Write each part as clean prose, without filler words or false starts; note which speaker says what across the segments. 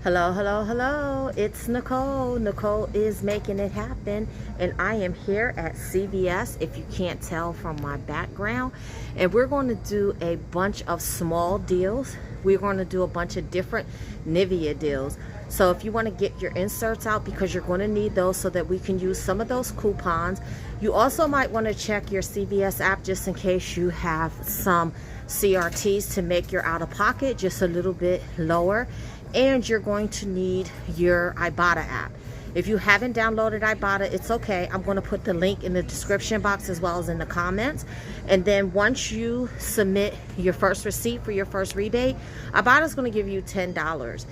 Speaker 1: Hello, hello, hello. It's Nicole. Nicole is making it happen. And I am here at CVS, if you can't tell from my background. And we're going to do a bunch of small deals. We're going to do a bunch of different Nivea deals. So if you want to get your inserts out, because you're going to need those so that we can use some of those coupons. You also might want to check your CVS app just in case you have some CRTs to make your out-of-pocket just a little bit lower. And you're going to need your Ibotta app. If you haven't downloaded Ibotta, it's okay. I'm going to put the link in the description box as well as in the comments. And then once you submit your first receipt for your first rebate, Ibotta is going to give you $10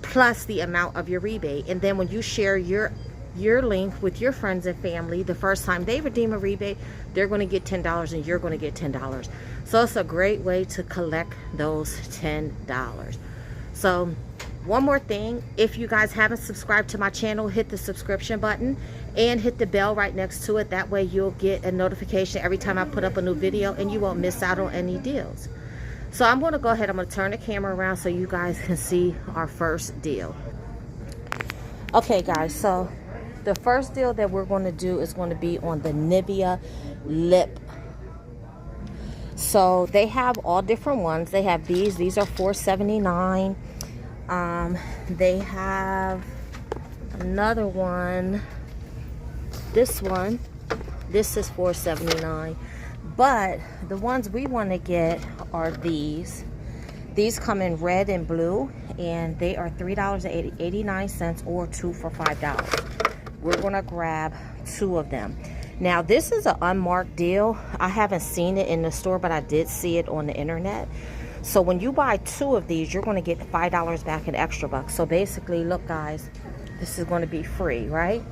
Speaker 1: plus the amount of your rebate. And then when you share your link with your friends and family, the first time they redeem a rebate, they're going to get $10 and you're going to get $10. So it's a great way to collect those $10. So one more thing, if you guys haven't subscribed to my channel, hit the subscription button and hit the bell right next to it. That way you'll get a notification every time I put up a new video and you won't miss out on any deals. So I'm going to go ahead, I'm going to turn the camera around so you guys can see our first deal. Okay guys, so the first deal that we're going to do is going to be on the Nivea lip. So they have all different ones. They have these are $4.79. They have another one. This is $4.79. But the ones we want to get are these. These come in red and blue, and they are $3.89 or 2 for $5. We're gonna grab 2 of them. Now this is an unmarked deal. I haven't seen it in the store, but I did see it on the internet. So when you buy 2 of these, you're going to get $5 back in extra bucks. So basically, look guys, this is going to be free, right?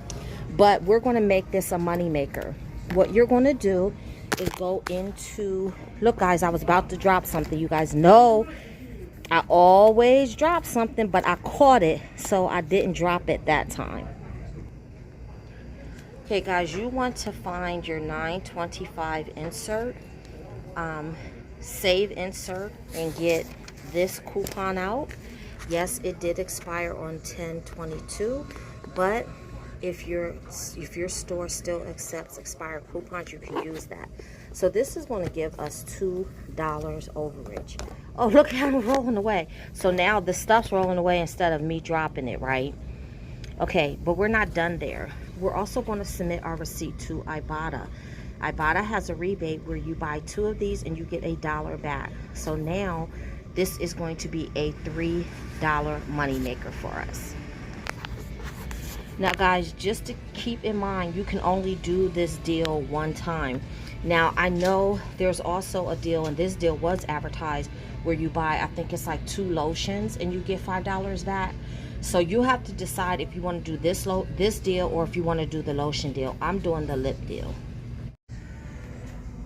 Speaker 1: But we're going to make this a money maker. What you're going to do is go into, look guys, I was about to drop something. You guys know I always drop something, but I caught it, so I didn't drop it that time. Okay guys, you want to find your $9.25 insert. Save insert and get this coupon out. Yes, it did expire on 10/22, but if your store still accepts expired coupons, you can use that. So this is going to give us $2 overage. Oh, look how I'm rolling away. So now the stuff's rolling away instead of me dropping it, right? Okay, but we're not done there. We're also going to submit our receipt to Ibotta. Ibotta has a rebate where you buy 2 of these and you get $1 back. So now this is going to be a $3 money maker for us. Now guys, just to keep in mind, you can only do this deal one time. Now I know there's also a deal, and this deal was advertised, where you buy, I think it's like 2 lotions and you get $5 back. So you have to decide if you want to do this deal or if you want to do the lotion deal. I'm doing the lip deal.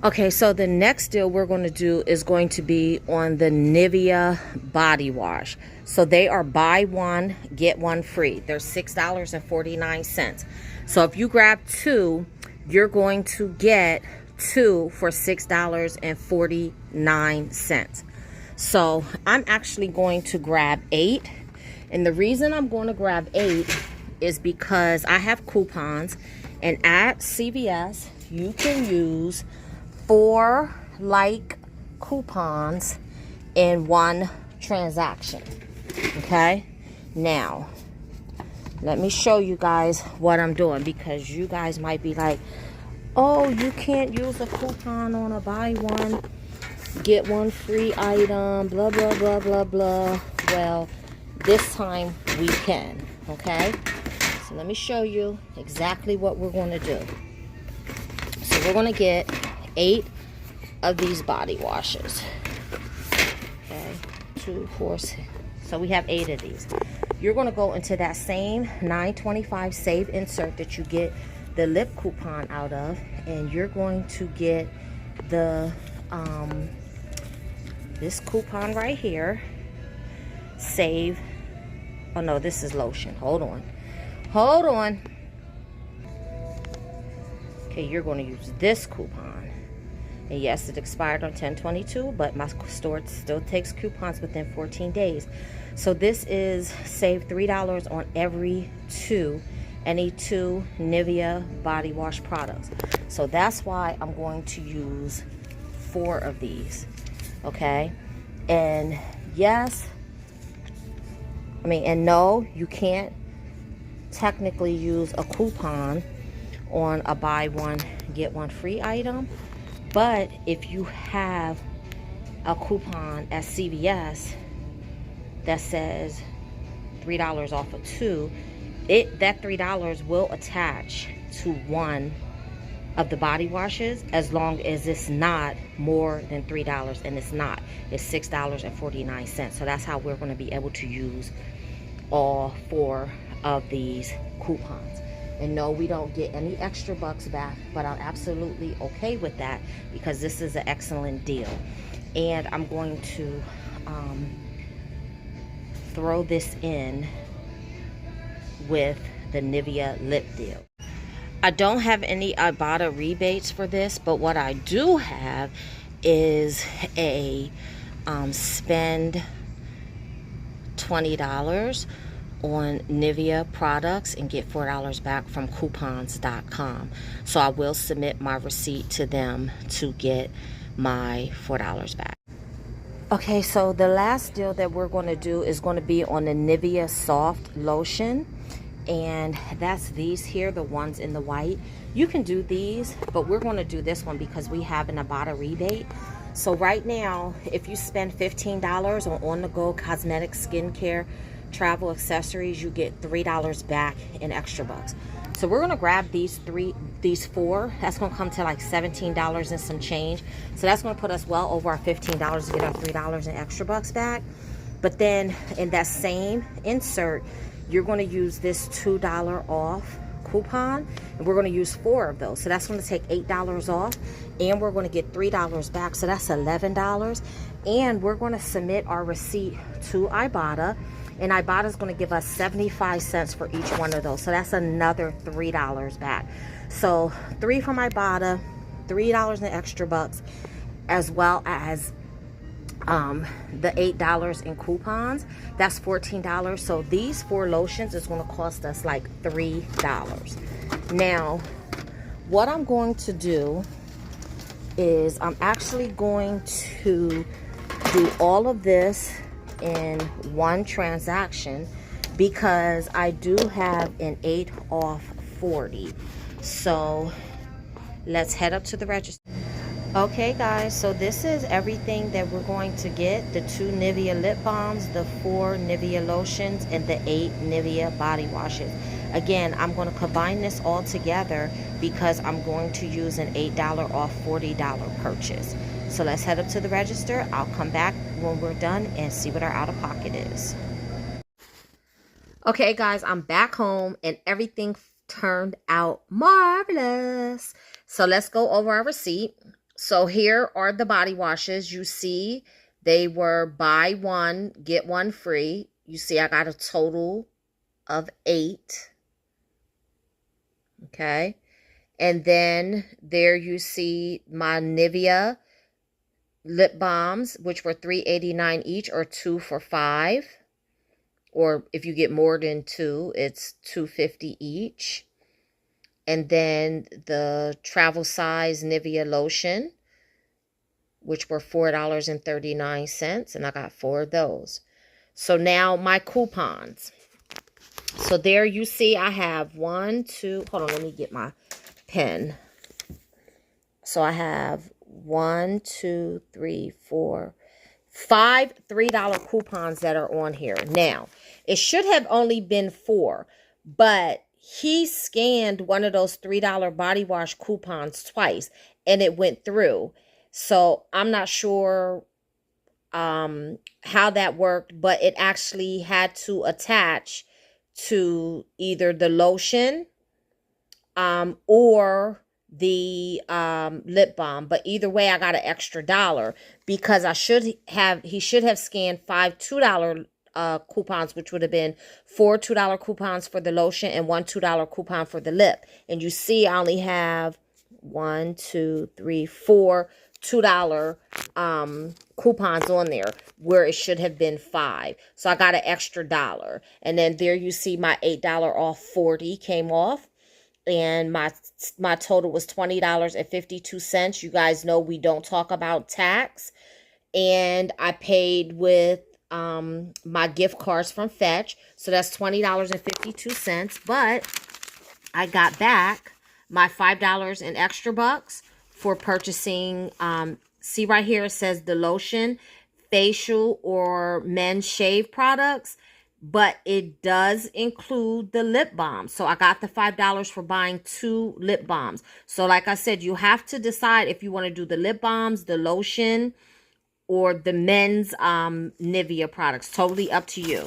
Speaker 1: Okay, so the next deal we're going to do is going to be on the Nivea body wash. So they are buy one, get one free. They're $6.49. So if you grab 2, you're going to get 2 for $6.49. So I'm actually going to grab 8. And the reason I'm going to grab 8 is because I have coupons. And at CVS, you can use 4 like coupons in one transaction. Okay, now let me show you guys what I'm doing, because you guys might be like, oh, you can't use a coupon on a buy one get one free item, blah blah blah blah blah. Well, this time we can. Okay, so let me show you exactly what we're going to do. So we're going to get 8 of these body washes. Okay, 2, 4, 6. So we have 8 of these. You're going to go into that same $9.25 save insert that you get the lip coupon out of, and you're going to get the this coupon right here. Save. Oh no, this is lotion. Hold on. Okay, you're going to use this coupon. And yes, it expired on 10/22, but my store still takes coupons within 14 days. So this is save $3 on any two Nivea body wash products. So that's why I'm going to use 4 of these. Okay? And yes, and no, you can't technically use a coupon on a buy one get one free item, but if you have a coupon at CVS that says $3 off of 2, that $3 will attach to one of the body washes, as long as it's not more than $3, and it's not. It's $6.49. So that's how we're going to be able to use all 4 of these coupons. And no, we don't get any extra bucks back, but I'm absolutely okay with that because this is an excellent deal. And I'm going to throw this in with the Nivea lip deal. I don't have any Ibotta rebates for this, but what I do have is a spend $20 on Nivea products and get $4 back from coupons.com. So I will submit my receipt to them to get my $4 back. Okay, so the last deal that we're going to do is going to be on the Nivea Soft Lotion. And that's these here, the ones in the white. You can do these, but we're going to do this one because we have an Ibotta rebate. So right now, if you spend $15 on on-the-go cosmetic, skincare, travel accessories, you get $3 back in extra bucks. So we're going to grab these 4. That's going to come to like $17 and some change. So that's going to put us well over our $15 to get our $3 in extra bucks back. But then in that same insert, you're going to use this $2 off coupon, and we're going to use 4 of those. So that's going to take $8 off, and we're going to get $3 back. So that's $11. And we're going to submit our receipt to Ibotta, and Ibotta is going to give us 75 cents for each one of those. So that's another $3 back. So 3 from Ibotta, $3 in extra bucks, as well as the $8 in coupons. That's $14. So these 4 lotions is going to cost us like $3. Now, what I'm going to do is I'm actually going to do all of this in one transaction because I do have an 8 off 40. So let's head up to the register. Okay guys, so this is everything that we're going to get. The 2 Nivea lip balms, the 4 Nivea lotions, and the 8 Nivea body washes. Again, I'm going to combine this all together because I'm going to use an $8 off $40 purchase. So let's head up to the register. I'll come back when we're done and see what our out-of-pocket is. Okay guys, I'm back home and everything turned out marvelous. So let's go over our receipt. So here are the body washes. You see they were buy one, get one free. You see I got a total of 8. Okay. And then there you see my Nivea lip balms, which were $3.89 each, or 2 for $5. Or if you get more than 2, it's $2.50 each. And then the travel size Nivea lotion, which were $4.39. And I got 4 of those. So now my coupons. So there you see I have 1, 2, hold on, let me get my pen. So I have 1, 2, 3, 4, 5 $3 coupons that are on here. Now, it should have only been 4, but he scanned one of those $3 body wash coupons twice and it went through. So I'm not sure how that worked, but it actually had to attach to either the lotion or the lip balm. But either way, I got an extra $1 because he should have scanned 5 $2 coupons, which would have been 4 $2 coupons for the lotion and 1 $2 coupon for the lip. And you see I only have 1, 2, 3, 4 $2 coupons on there where it should have been $5. So I got an extra $1. And then there you see my $8 off 40 came off. And my total was $20.52. You guys know we don't talk about tax. And I paid with my gift cards from Fetch. So that's $20.52. But I got back my $5 in extra bucks for purchasing, see right here, it says the lotion, facial or men's shave products, but it does include the lip balm. So I got the $5 for buying 2 lip balms. So like I said, you have to decide if you want to do the lip balms, the lotion, or the men's Nivea products. Totally up to you.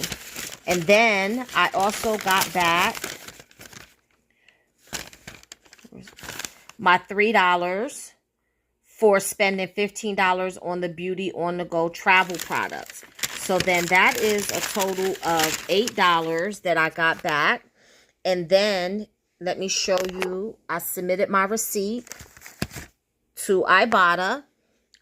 Speaker 1: And then I also got back my $3 for spending $15 on the Beauty on the Go travel products. So then that is a total of $8 that I got back. And then let me show you, I submitted my receipt to Ibotta.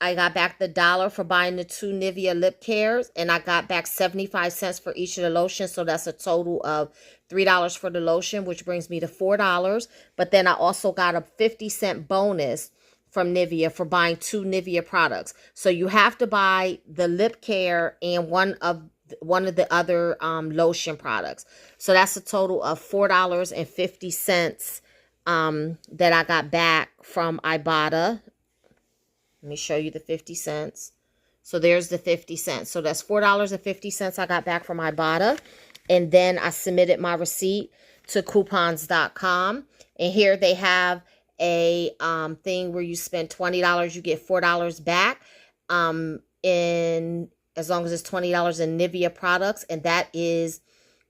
Speaker 1: I got back the $1 for buying the 2 Nivea lip cares, and I got back 75 cents for each of the lotions. So that's a total of $3 for the lotion, which brings me to $4. But then I also got a 50-cent bonus from Nivea for buying 2 Nivea products. So you have to buy the lip care and one of the other lotion products. So that's a total of $4.50 that I got back from Ibotta. Let me show you the 50 cents. So there's the 50 cents. So that's $4.50 I got back from Ibotta. And then I submitted my receipt to coupons.com. And here they have a thing where you spend $20, you get $4 back. In as long as it's $20 in Nivea products. And that is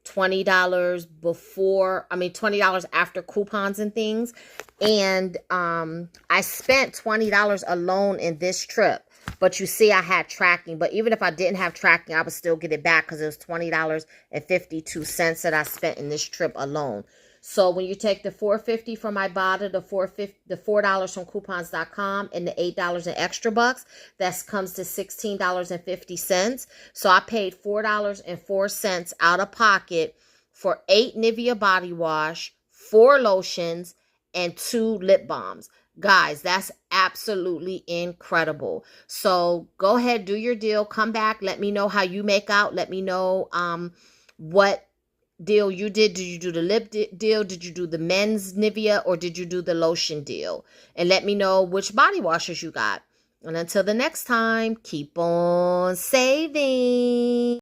Speaker 1: $20 before, $20 after coupons and things. And I spent $20 alone in this trip. But you see I had tracking. But even if I didn't have tracking, I would still get it back because it was $20.52 that I spent in this trip alone. So when you take the $4.50 from Ibotta, the $4 from coupons.com, and the $8 in extra bucks, that comes to $16.50. So I paid $4.04 out of pocket for 8 Nivea body wash, 4 lotions, and 2 lip balms. Guys, that's absolutely incredible. So go ahead, do your deal. Come back. Let me know how you make out. Let me know what deal you did. Did you do the lip deal? Did you do the men's Nivea, or did you do the lotion deal? And let me know which body washes you got. And until the next time, keep on saving.